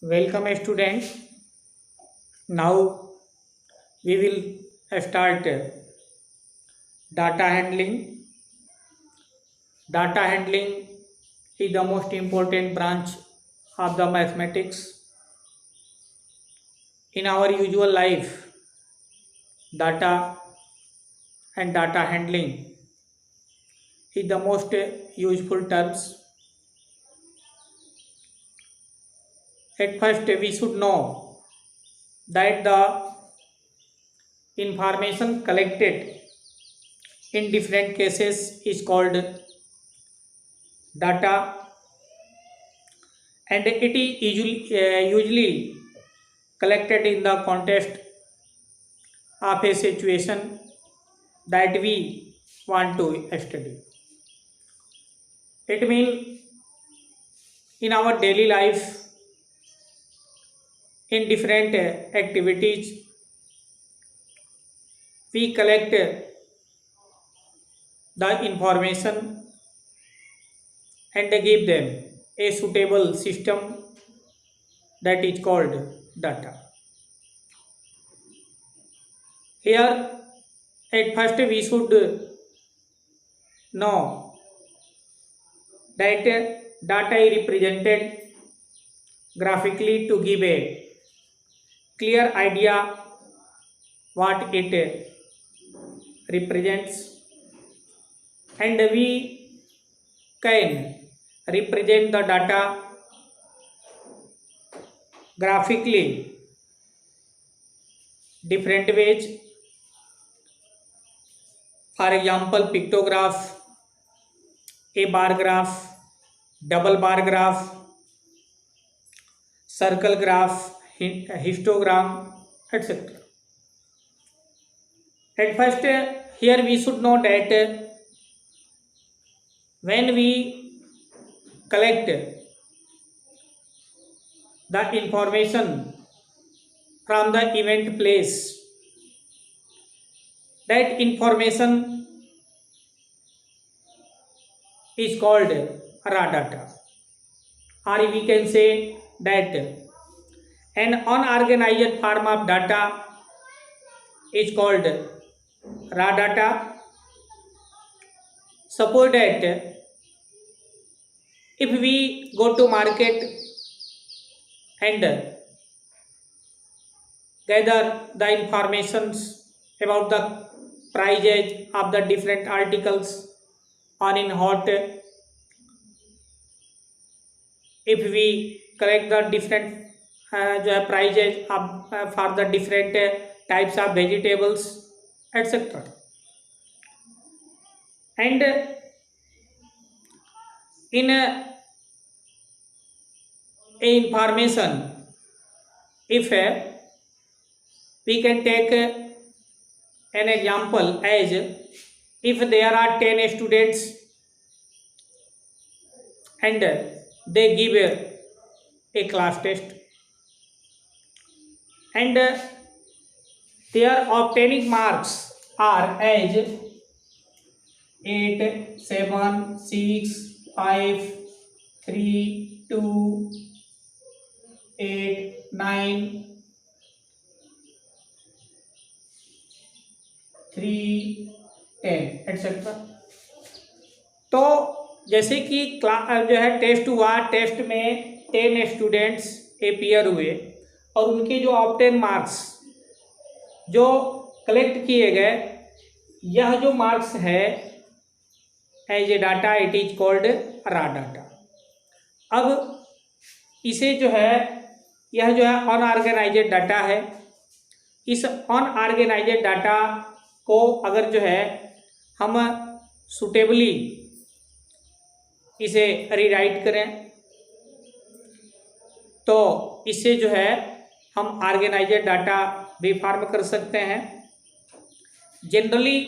Welcome students. Now we will start data handling. Data handling is the most important branch of the mathematics. In our usual life, data and data handling is the most useful terms. At first, we should know that the information collected in different cases is called data, and it is usually collected in the context of a situation that we want to study. It means in our daily life, in different activities, we collect the information and give them a suitable system that is called data. Here, at first, we should know that data is represented graphically to give a clear idea what it represents, and we can represent the data graphically different ways. For example, pictograph, a bar graph, double bar graph, circle graph, histogram, etc. At first, here we should know that when we collect the information from the event place, that information is called raw data, or we can say that an unorganized form of data is called raw data. Suppose that if we go to market and gather the informations about the prices of the different articles on in hot, if we collect the different prices of, for the different types of vegetables, etc. And in a information, if we can take an example as if there are 10 students and they give a class test, and their obtaining marks are as 8, 7, 6, 5, 3, 2, 8, 9, 3, 10 etc. तो जैसे कि जो है test हुआ, test में 10 students appear हुए और उनके जो ऑब्टेन मार्क्स जो कलेक्ट किए गए, यह जो मार्क्स है as a data, it is called raw data. अब इसे जो है, यह जो है अनऑर्गेनाइज्ड डाटा है. इस अनऑर्गेनाइज्ड डाटा को अगर जो है हम सुटेबली इसे रीराइट करें तो इससे जो है हम ऑर्गेनाइज्ड डाटा भी फॉर्म कर सकते हैं. जनरली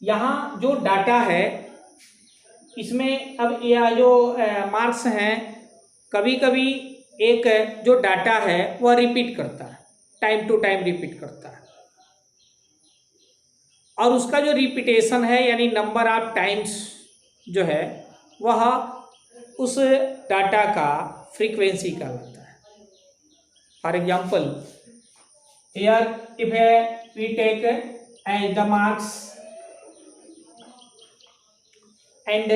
यहाँ जो डाटा है इसमें अब यह जो मार्क्स हैं, कभी कभी एक जो डाटा है वह रिपीट करता है, टाइम टू टाइम रिपीट करता है, और उसका जो रिपीटेशन है यानी नंबर ऑफ टाइम्स जो है वह उस डाटा का फ्रीक्वेंसी कहलाता है. For example here if we take as the marks and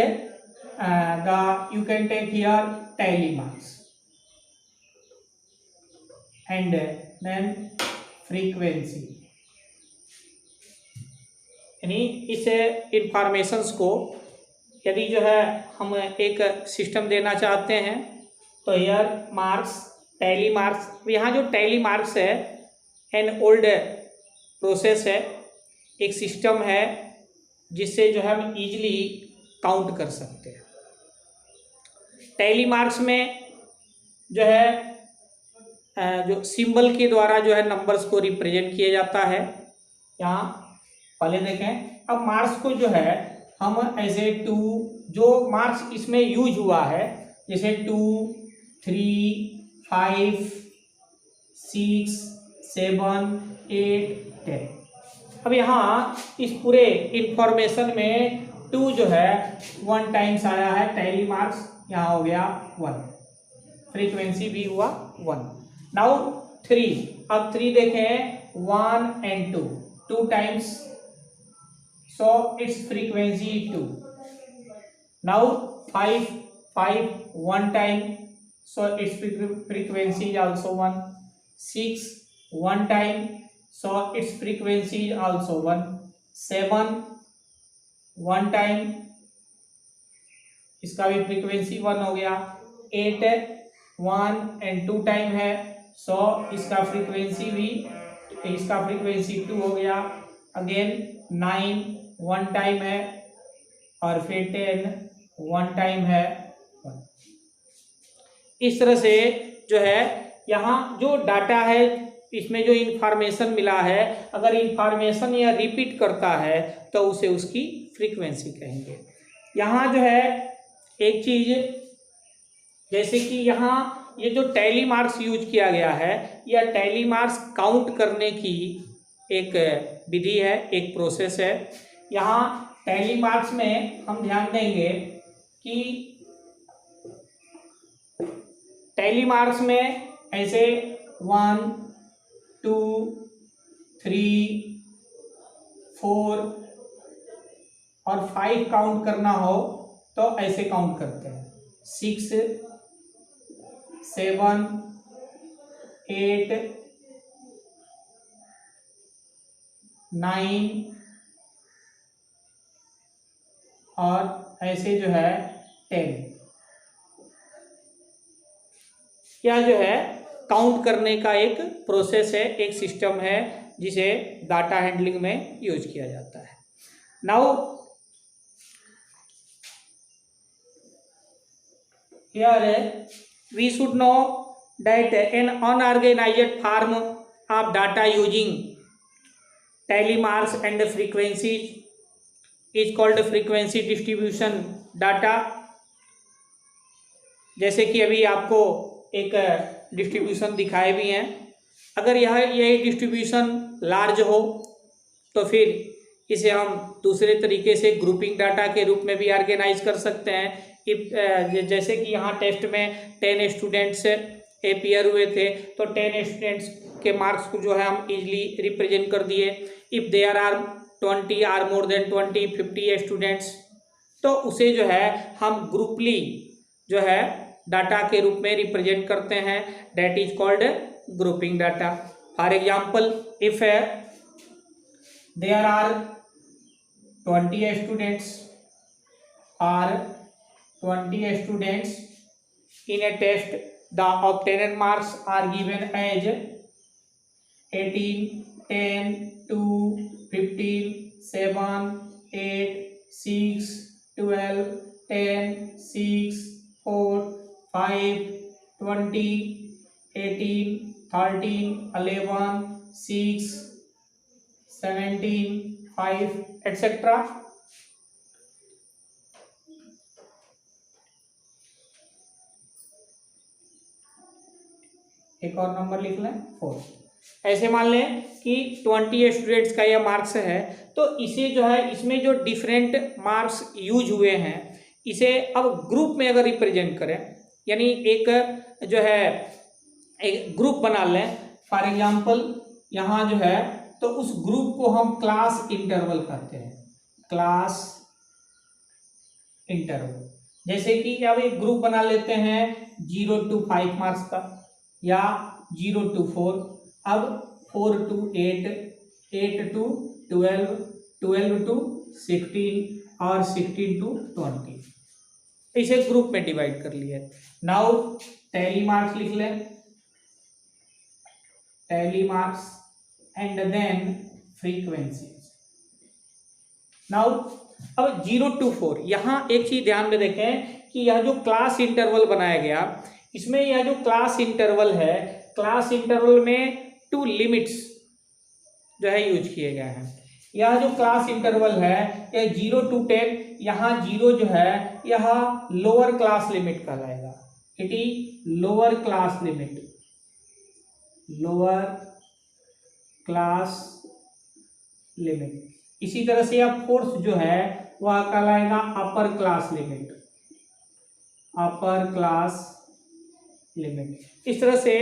you can take here tally marks and then frequency, यानी इस इंफॉर्मेशंस को यदि जो है हम एक सिस्टम देना चाहते हैं तो हियर मार्क्स टैली मार्क्स, यहाँ जो टैली मार्क्स है एन ओल्ड प्रोसेस है, एक सिस्टम है जिससे जो है हम इजीली काउंट कर सकते हैं। टैली मार्क्स में जो है जो सिंबल के द्वारा जो है नंबर्स को रिप्रेजेंट किया जाता है। यहाँ पहले देखें, अब मार्क्स को जो है हम ऐसे 2 जो मार्क्स इसमें यूज हुआ है जैसे 2, 3, 5, 6, 7, 8, 10। अब यहाँ इस पूरे इंफॉर्मेशन में 2 जो है 1 टाइम्स आया है, टैली मार्क्स यहाँ हो गया 1, फ्रीक्वेंसी भी हुआ 1। नाउ 3, अब 3 देखें 1 and 2 times, so it's frequency 2। Now 5 1 time, so it's frequency also 1। 6 1 time, so it's frequency also 1। 7 1 time, इसका भी फ्रीक्वेंसी 1 हो गया। 8 1 and 2 टाइम है, सो इसका फ्रीक्वेंसी 2 हो गया। अगेन 9 1 टाइम है और फिर 10 1 टाइम है 1। इस तरह से जो है यहाँ जो डाटा है इसमें जो इंफॉर्मेशन मिला है, अगर इंफॉर्मेशन यह रिपीट करता है तो उसे उसकी फ्रीक्वेंसी कहेंगे। यहाँ जो है एक चीज जैसे कि यहाँ ये जो टैली मार्क्स यूज किया गया है, यह टैली मार्क्स काउंट करने की एक विधि है, एक प्रोसेस है। यहाँ टैली मार्क्स में हम ध्यान देंगे कि टैली मार्क्स में ऐसे 1 2 3 4 और 5 काउंट करना हो तो ऐसे काउंट करते हैं, 6 7 8 9 और ऐसे जो है 10। यह जो है काउंट करने का एक प्रोसेस है, एक सिस्टम है जिसे डाटा हैंडलिंग में यूज किया जाता है। Now here we should know that an unorganized form of data using tally marks and frequencies is called frequency distribution data। जैसे कि अभी आपको एक डिस्ट्रीब्यूशन दिखाए भी हैं, अगर यही डिस्ट्रीब्यूशन लार्ज हो तो फिर इसे हम दूसरे तरीके से ग्रुपिंग डाटा के रूप में भी ऑर्गेनाइज कर सकते हैं। जैसे कि यहाँ टेस्ट में 10 स्टूडेंट्स अपीयर हुए थे तो 10 स्टूडेंट्स के मार्क्स को जो है हम इजीली रिप्रेजेंट कर दिए। If there are 20 or more than 20 50 students तो उसे जो है हम ग्रुपली जो है डाटा के रूप में रिप्रेजेंट करते हैं, that is called grouping data. For example if there are 20 students in a test, the obtained marks are given as 18 10 2 15 7 8 6 12 10 6 4 5 20 18 13 11 6 17 5 etc। एक और नंबर लिख लें 4। ऐसे मान लें कि 20 स्टूडेंट्स का यह मार्क्स है तो इसे जो है इसमें जो डिफरेंट मार्क्स यूज हुए हैं इसे अब ग्रुप में अगर रिप्रेजेंट करें, यानी एक जो है एक ग्रुप बना लें फॉर एग्जांपल, यहाँ जो है तो उस ग्रुप को हम क्लास इंटरवल कहते हैं, क्लास इंटरवल। जैसे कि अब एक ग्रुप बना लेते हैं 0 to 5 मार्क्स का, या 0 to 4, अब 4 to 8, 8 to 12, 12 to 16 और 16 to 20, इसे ग्रुप में डिवाइड कर लिया। नाउ टैली मार्क्स लिख लें, tally marks and then frequency. Now अब 0 to 4, यहाँ एक चीज ध्यान में देखें कि यह जो क्लास इंटरवल बनाया गया, इसमें यह जो क्लास इंटरवल है, क्लास इंटरवल में 2 लिमिट्स जो है यूज किए गए हैं। यह जो क्लास इंटरवल है यह 0 to 10, यहाँ 0 जो है यह लोअर क्लास लिमिट कहलाएगा, it is lower class limit, lower class limit. इसी तरह से यह फोर्थ जो है वह कहलाएगा अपर क्लास लिमिट, अपर क्लास लिमिट। इस तरह से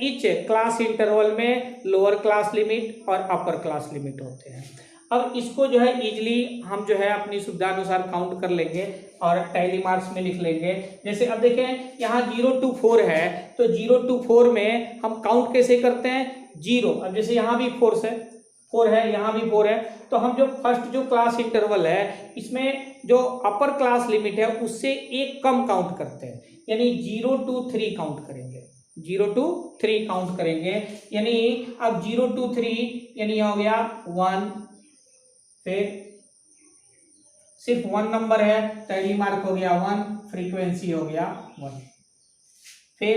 ईच क्लास इंटरवल में लोअर क्लास लिमिट और अपर क्लास लिमिट होते हैं। अब इसको जो है इजीली हम जो है अपनी सुविधा अनुसार काउंट कर लेंगे और टैली मार्क्स में लिख लेंगे। जैसे अब देखें यहाँ 0 to 4 है, तो 0 to 4 में हम काउंट कैसे करते हैं, 0। अब जैसे यहाँ भी 4 है, यहाँ भी 4 है, तो हम जो फर्स्ट जो क्लास इंटरवल है इसमें जो अपर क्लास लिमिट है उससे एक कम काउंट करते हैं, यानी 0 to 3 काउंट करेंगे, 0 to 3 काउंट करेंगे। यानी अब 0 to 3 यानी हो गया 1, फिर सिर्फ 1 नंबर है, टैली मार्क हो गया 1, फ्रीक्वेंसी हो गया 1। फिर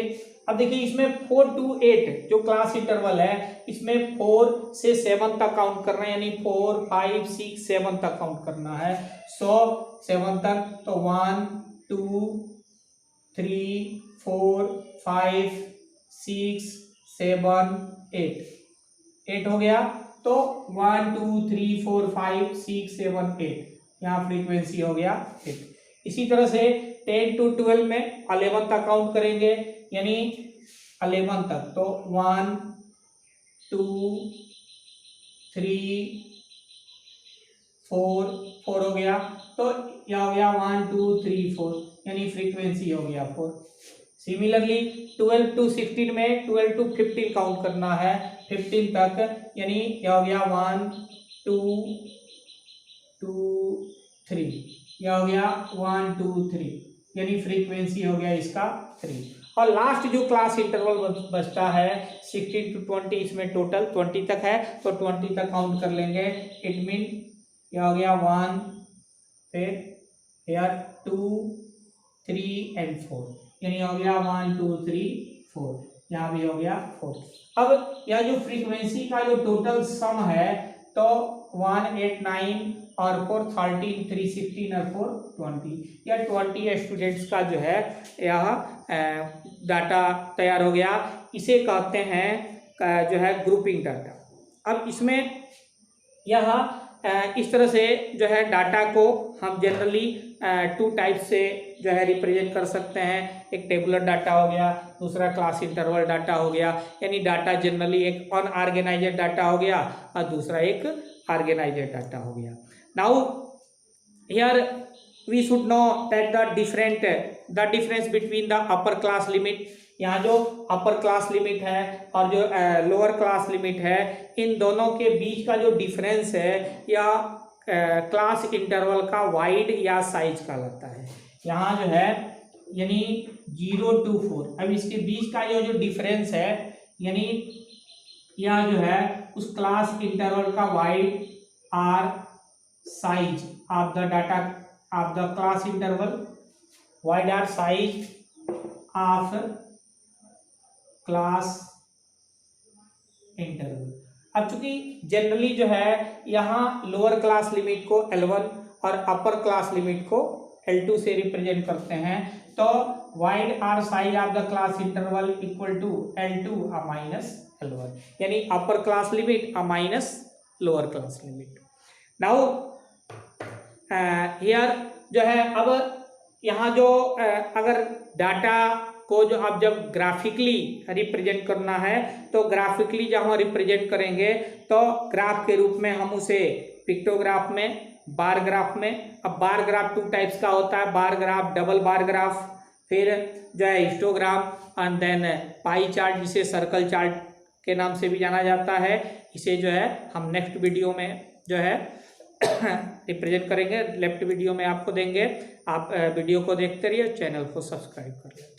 अब देखिए इसमें 4 to 8 जो क्लास इंटरवल है इसमें 4 से 7 तक काउंट करना है, यानी 4, 5, 6, 7 तक काउंट करना है, 7 तक। तो 1, 2, 3, 4, 5, 6, 7, 8 हो गया। तो 1, 2, 3, 4, 5, 6, 7, 8, यहाँ फ्रीक्वेंसी हो गया 8। इसी तरह से 10 to 12 में 11 तक काउंट करेंगे, यानी 11 तक। तो 1, 2, 3, 4 हो गया, तो यह हो गया 1, 2, 3, 4, यानी फ्रीक्वेंसी हो गया 4। सिमिलरली 12 to 16 में 12 to 15 काउंट करना है, 15 तक, यानी यह हो गया 1, 2, 3, यह हो गया 1, 2, 3, यानी फ्रीक्वेंसी हो गया इसका 3। और लास्ट जो क्लास इंटरवल बचता है 16 to 20, इसमें टोटल 20 तक है, तो 20 तक काउंट कर लेंगे। इट मीन यह हो गया 1, फिर यार 2, 3 एंड 4, यानी हो गया 1, 2, 3, 4, यहाँ भी हो गया 4। अब यह जो फ्रीक्वेंसी का जो टोटल सम है, तो 1, 8, 9 और 4, 13, 3, 16 और 4, 20, या 20 स्टूडेंट्स का जो है यह डाटा तैयार हो गया। इसे कहते हैं जो है ग्रुपिंग डाटा। अब इसमें यह इस तरह से जो है डाटा को हम जनरली 2 टाइप से जो है रिप्रेजेंट कर सकते हैं। एक टेबुलर डाटा हो गया, दूसरा क्लास इंटरवल डाटा हो गया, यानी डाटा जनरली एक अनऑर्गेनाइज्ड डाटा हो गया और दूसरा एक ऑर्गेनाइज्ड डाटा हो गया। Now here we should know that the difference between the upper class limit, यहाँ जो अपर क्लास लिमिट है और जो लोअर क्लास लिमिट है, इन दोनों के बीच का जो डिफरेंस है या क्लास इंटरवल का वाइड या साइज कहलाता है। यहाँ जो है यानी 0 to 4, अब इसके बीच का जो डिफरेंस है, यानी यह जो है उस क्लास इंटरवल का width or size of the data of the class interval, width or size of class interval. अब चूंकि जनरली जो है यहाँ लोअर क्लास लिमिट को L1 और अपर क्लास लिमिट को L2 से रिप्रेजेंट करते हैं, तो width or size of the class interval equal to L2 minus L1, यानी upper class limit minus lower class limit. Now here जो है अब यहाँ जो अगर डाटा को जो आप जब ग्राफिकली रिप्रेजेंट करना है तो ग्राफिकली जब हम रिप्रेजेंट करेंगे तो ग्राफ के रूप में हम उसे पिक्टोग्राफ में, बार ग्राफ में, अब बार ग्राफ 2 टाइप्स का होता है, bar graph, double bar graph, फिर जो है histogram and then pie chart जिसे सर्कल चार्ट के नाम से भी जाना जाता है। इसे जो है हम नेक्स्ट वीडियो में जो है रिप्रेजेंट करेंगे, लेफ्ट वीडियो में आपको देंगे। आप वीडियो को देखते रहिए, चैनल को सब्सक्राइब कर लें।